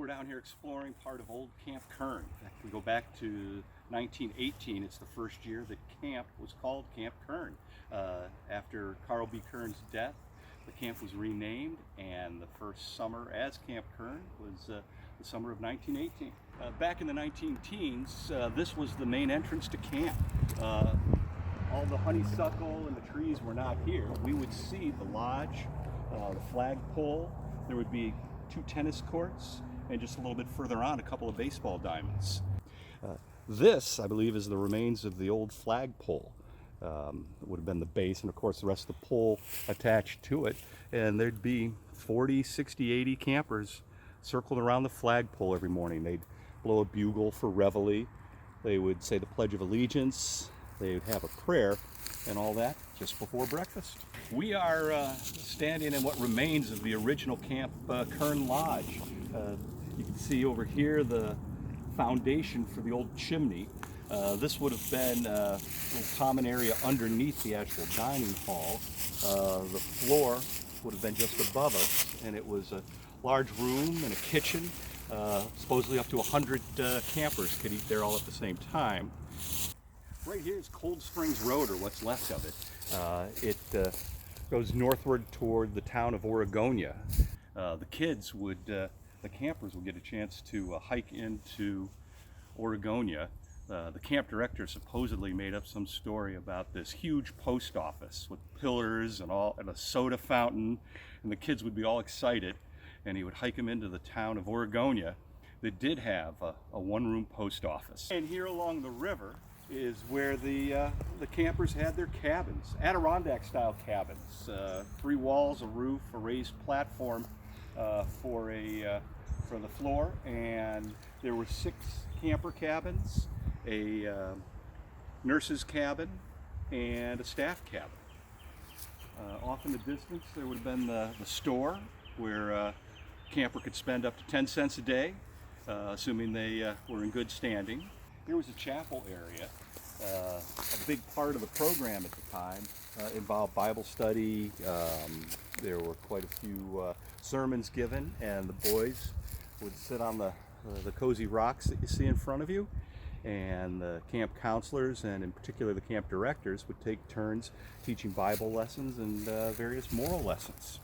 we're down here exploring part of old Camp Kern. In fact, we go back to 1918. It's the first year that camp was called Camp Kern. After Carl B. Kern's death, the camp was renamed, and the first summer as Camp Kern was the summer of 1918. Back in the 19-teens, this was the main entrance to camp. All the honeysuckle and the trees were not here. We would see the lodge, the flagpole. There would be 2 tennis courts, and just a little bit further on, a couple of baseball diamonds. This, I believe, is the remains of the old flagpole. It would have been the base, and of course the rest of the pole attached to it. And there'd be 40, 60, 80 campers circled around the flagpole every morning. They'd blow a bugle for reveille. They would say the Pledge of Allegiance. They would have a prayer and all that just before breakfast. We are standing in what remains of the original Camp Kern Lodge. You can see over here the foundation for the old chimney. This would have been a little common area underneath the actual dining hall. The floor would have been just above us, and it was a large room and a kitchen. Supposedly up to 100 campers could eat there all at the same time. Right here is Cold Springs Road, or what's left of it. It goes northward toward the town of Oregonia. The campers would get a chance to hike into Oregonia. The camp director supposedly made up some story about this huge post office with pillars and a soda fountain, and the kids would be all excited, and he would hike them into the town of Oregonia that did have a one-room post office. And here along the river is where the campers had their cabins, Adirondack-style cabins, 3 walls, a roof, a raised platform for the floor, and there were 6 camper cabins, a nurse's cabin, and a staff cabin. Off in the distance, there would have been the store where a camper could spend up to 10 cents a day, assuming they were in good standing. Here was a chapel area. A big part of the program at the time involved Bible study. There were quite a few sermons given, and the boys would sit on the cozy rocks that you see in front of you, and the camp counselors, and in particular the camp directors, would take turns teaching Bible lessons and various moral lessons.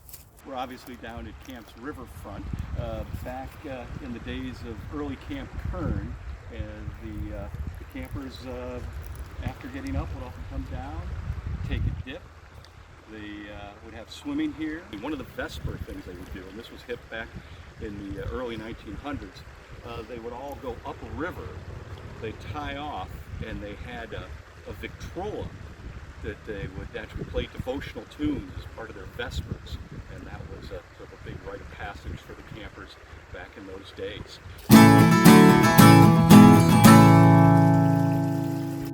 We're obviously down at camp's riverfront. Back in the days of early Camp Kern, the campers, after getting up, would often come down, take a dip. They would have swimming here. One of the Vesper things they would do, and this was hip back in the early 1900s, they would all go up a river, they'd tie off, and they had a Victrola that they would actually play devotional tunes as part of their Vespers, and that was sort of a big rite of passage for the campers back in those days.